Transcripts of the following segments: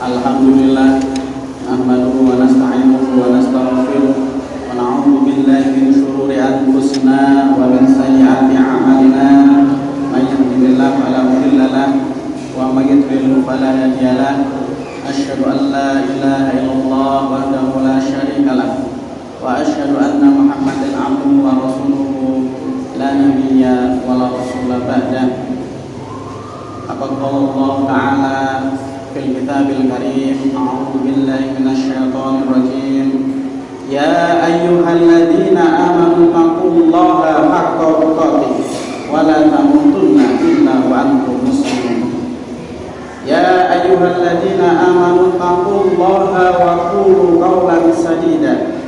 Alhamdulillah nahmaduhu wa nasta'inuhu wa nastaghfiruh wa na'udzu billahi min shururi anfusina wa min sayyiati a'malina may yahdihillahu fala mudilla lahu wa may yudlil fala hadiya lahu asyhadu an la ilaha illallah wahdahu la syarika lahu wa asyhadu anna Muhammadan 'abduhu wa rasuluhu la nabiyya wa la rasula ba'da. Qala Allah Ta'ala fil kitabil karim, a'udzu billahi minasyaitonir rajim. Ya ayyuhalladzina amanu taqullaha haqqa tuqatih wa la tamutunna illa wa antum muslimun. Ya ayyuhalladzina amanu taqullaha wa qulu qawlan sadida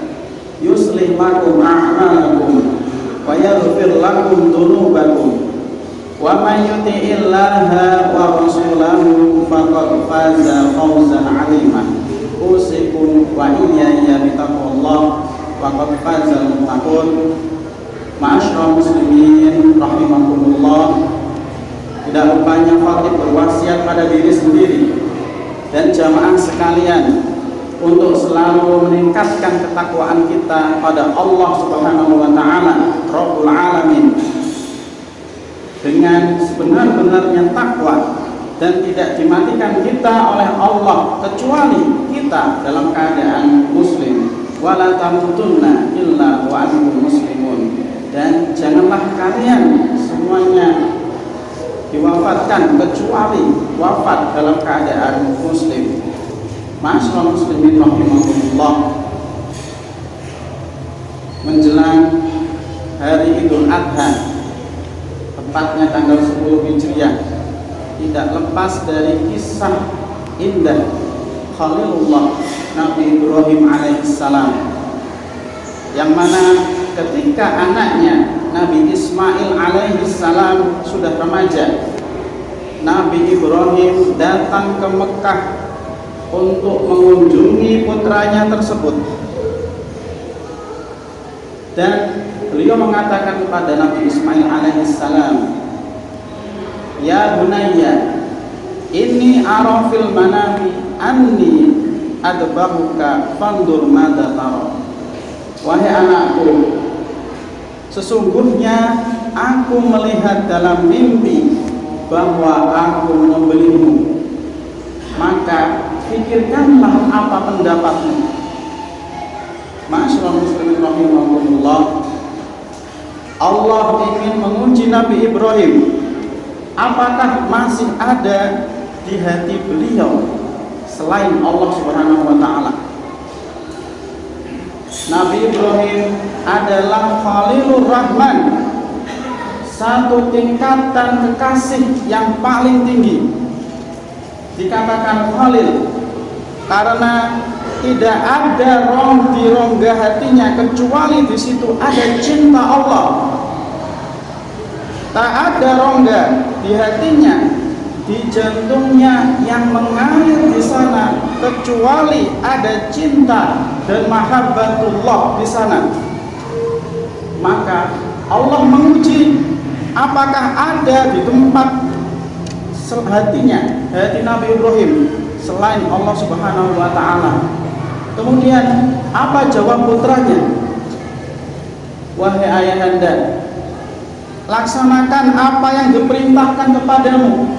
yuslih lakum a'malakum wa yaghfir lakum dhunubakum wa may yuti'illaha wa rasulahu faqad faza fawzan 'azima. Usikum wa iyaya bitaqwallah wa qad faza muttaqun. Ma'asyiral muslimin rahimakumullah. Tidak lupanya khatib berwasiat pada diri sendiri dan jamaah sekalian untuk selalu meningkatkan ketakwaan kita pada Allah Subhanahu wa taala, Rabbul Alamin, dengan sebenar-benarnya takwa dan tidak dimatikan kita oleh Allah kecuali kita dalam keadaan muslim. Wala tamutunna illa wa antum muslimun. Dan janganlah kalian semuanya diwafatkan kecuali wafat dalam keadaan muslim. Ma'asyiral muslimin rahimahumullah, menjelang hari Idul Adha, tepatnya tanggal 10 Hijriah, tidak lepas dari kisah indah Khalilullah Nabi Ibrahim alaihissalam, yang mana ketika anaknya Nabi Ismail alaihissalam sudah remaja, Nabi Ibrahim datang ke Mekah untuk mengunjungi putranya tersebut, dan beliau mengatakan kepada Nabi Ismail alaihissalam, ya bunayya inni ara fil manami anni adbahuka fandur madza tara. Wahai anakku, sesungguhnya aku melihat dalam mimpi bahwa aku menyembelihmu, maka pikirkanlah apa pendapatmu. Ma'asyiral muslimin rahimahumullah, Allah ingin menguji Nabi Ibrahim, apakah masih ada di hati beliau selain Allah Subhanahu wa taala. Nabi Ibrahim adalah Khalilur Rahman, satu tingkatan kekasih yang paling tinggi. Dikatakan Khalil karena tidak ada di rongga hatinya kecuali di situ ada cinta Allah. Tak ada rongga di hatinya, di jantungnya yang mengalir di sana kecuali ada cinta dan mahabbatullah di sana. Maka Allah menguji apakah ada di tempat hatinya, hati Nabi Ibrahim, selain Allah Subhanahu wa taala. Kemudian apa jawab putranya? Wahai ayahanda, laksanakan apa yang diperintahkan kepadamu.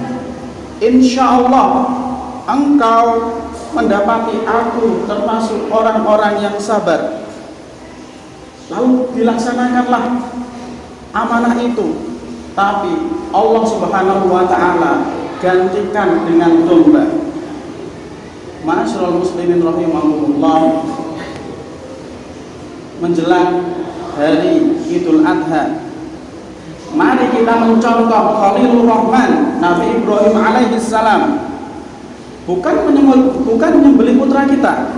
Insya Allah engkau mendapati aku termasuk orang-orang yang sabar. Lalu dilaksanakanlah amanah itu. Tapi Allah Subhanahu wa taala gantikan dengan domba. Ma'asyiral muslimin rahimahumullah, menjelang hari Idul Adha, mari kita mencontoh Khalilur Rahman Nabi Ibrahim alaihissalam. Bukan menyembelih putra kita,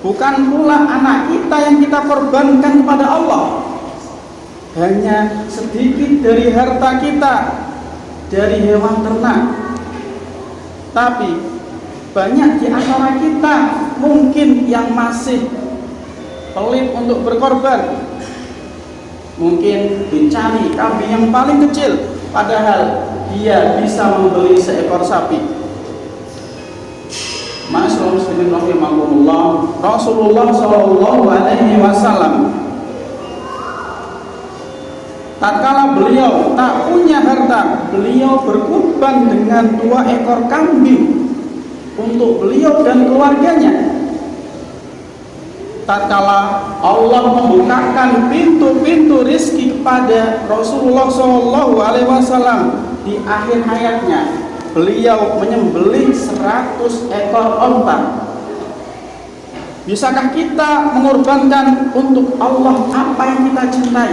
bukan pula anak kita yang kita korbankan kepada Allah. Hanya sedikit dari harta kita, dari hewan ternak. Tapi banyak di antara kita mungkin yang masih pelit untuk berkorban. Mungkin dicari kambing yang paling kecil, padahal dia bisa membeli seekor sapi. Ma'asyiral muslimin rahimakumullah, Rasulullah sallallahu alaihi wasallam tatkala beliau tak punya harta, beliau berkurban dengan 2 ekor kambing untuk beliau dan keluarganya. Tatkala Allah membukakan pintu-pintu rizki kepada Rasulullah sallallahu alaihi wasallam di akhir hayatnya, beliau menyembelih 100 ekor onta. Bisakah kita mengorbankan untuk Allah apa yang kita cintai?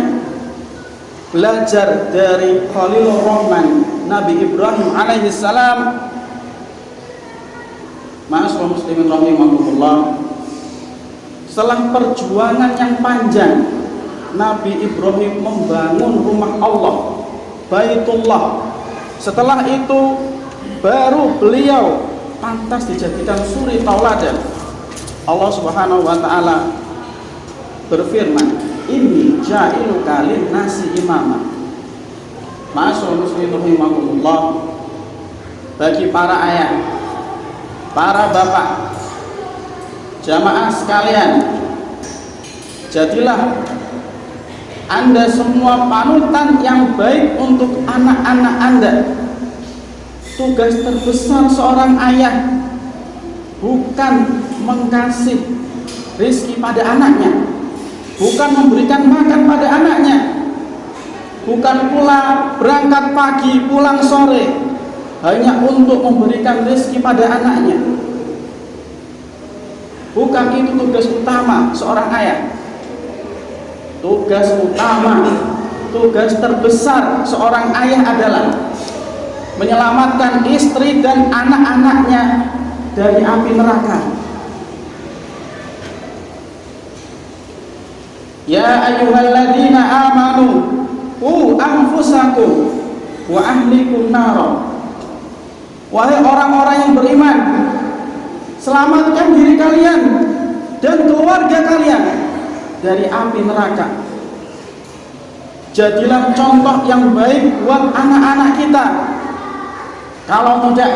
Belajar dari Khalilur Rahman, Nabi Ibrahim alaihissalam. Ma'asyiral muslimin rahimakumullah, setelah perjuangan yang panjang, Nabi Ibrahim membangun rumah Allah, Baitullah. Setelah itu baru beliau pantas dijadikan suri tauladan. Allah Subhanahu wa taala berfirman, "Inni ja'iluka lin-nasi imama." Ma'asyiral muslimin rahimakumullah, bagi para ayah, para bapak, jamaah sekalian, jadilah Anda semua panutan yang baik untuk anak-anak Anda. Tugas terbesar seorang ayah bukan mengkasih rezeki pada anaknya, bukan memberikan makan pada anaknya, bukan pula berangkat pagi pulang sore hanya untuk memberikan rezeki pada anaknya. Bukan itu tugas utama seorang ayah. Tugas utama, tugas terbesar seorang ayah adalah menyelamatkan istri dan anak-anaknya dari api neraka. Ya ayyuhalladzina amanu qu anfusakum wa ahlikum nara. Wahai orang-orang yang beriman, selamatkan diri kalian dan keluarga kalian dari api neraka. Jadilah contoh yang baik buat anak-anak kita. Kalau tidak,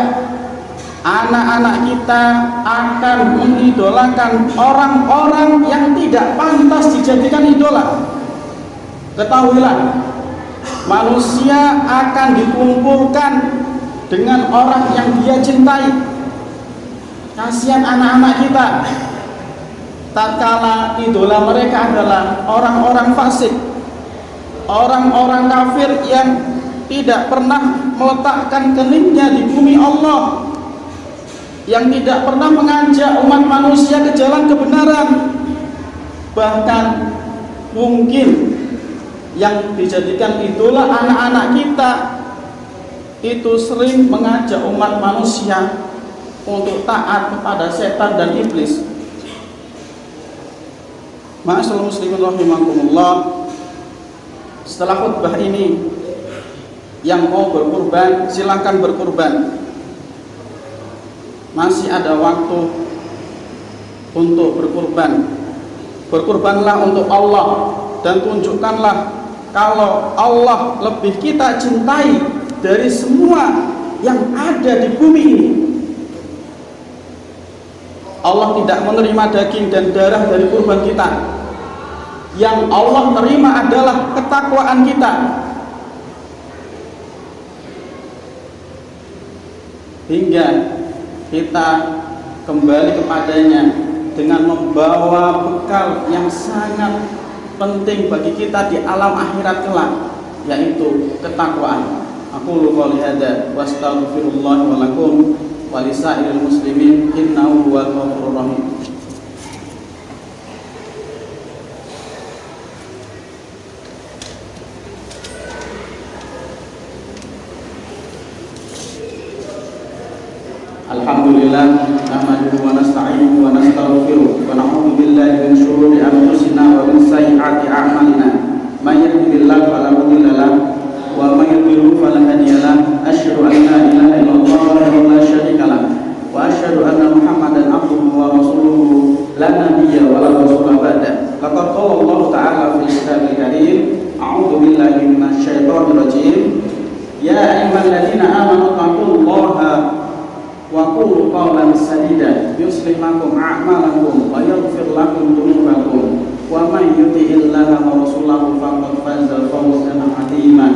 anak-anak kita akan mengidolakan orang-orang yang tidak pantas dijadikan idola. Ketahuilah, manusia akan dikumpulkan dengan orang yang dia cintai. Kasihan anak-anak kita tatkala idola mereka adalah orang-orang fasik, orang-orang kafir yang tidak pernah meletakkan keningnya di bumi Allah, yang tidak pernah mengajak umat manusia ke jalan kebenaran. Bahkan mungkin yang dijadikan idola anak-anak kita itu sering mengajak umat manusia untuk taat kepada setan dan iblis. Ma'asyiral muslimin rahimakumullah, setelah khutbah ini, yang mau berkurban silakan berkurban. Masih ada waktu untuk berkurban. Berkurbanlah untuk Allah dan tunjukkanlah kalau Allah lebih kita cintai dari semua yang ada di bumi ini. Allah tidak menerima daging dan darah dari kurban kita. Yang Allah terima adalah ketakwaan kita. Hingga kita kembali kepadanya dengan membawa bekal yang sangat penting bagi kita di alam akhirat kelak, yaitu ketakwaan. Aqulu qouli hadza wa astaghfirullah wa lakum wa lisairil muslimin innahu huwal ghafurur rahim. Alhamdulillah, nahmaduhu wa nasta'inuhu wa nastaghfiruh wa na'udzu billahi min shururi anfusina wa min sayyiati a'malina. May yahdihillahu fala mudilla lahu wa may yudlil fala hadiya lahu. Asyhadu an la ilaha illallah wa la syarika lahu wa asyhadu anna Muhammadan abduhu wa rasuluhu la nabiyya wa la rasula ba'da. Laqad qala Allah ta'ala fil kitabil karim, a'udzu billahi minasy syaithanir rajim. Ya ayyuhalladzina amanu taqullaha wa qulu qawlan sadida yuslih lakum a'malakum wa yaghfir lakum dhunubakum wa may yuti'illaha wa rasulahu faqad faza fawzan 'azima.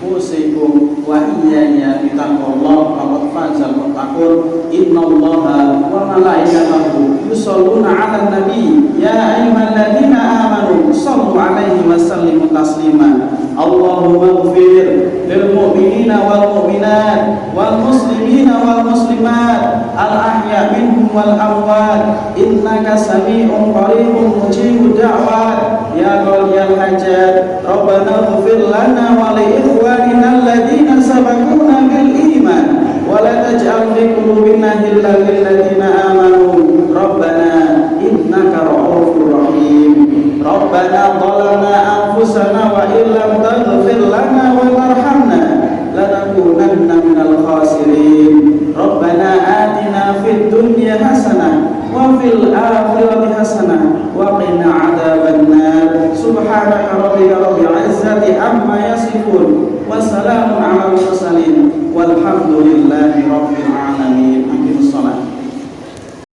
Usikum wa iyaya bitaqwallah faqad faza muttaqun. Innallaha wa malaikatahu yusholluna 'alan nabi ya ayyuhalladzina amanu shallu 'alaihi wa sallimu taslima. Allahumma ighfir lil mu'minina wal mu'minat wal muslimina wal muslimat al ahya minhum wal amwat innaka sami'un qaribun mujibud da'wat ya qaliyal hajat. Rabbana ighfir lana wa li ikhwanina alladhina sabaquna bil iman wa la taj'al fi qulubina ghillan lil ladzina amanu rabbana innaka ra'ufur rahim. Rabbana zalamna anfusana wa illam taghfir lana wa tarhamna lanakunanna minal khasirin. Rabbana atina fid dunya hasanah wa fil akhirati hasanah wa qina adzabannar. Subhanaka rabbika rabbil izzati amma yasifun wa salamun alal mursalin walhamdulillahi rabbil alamin.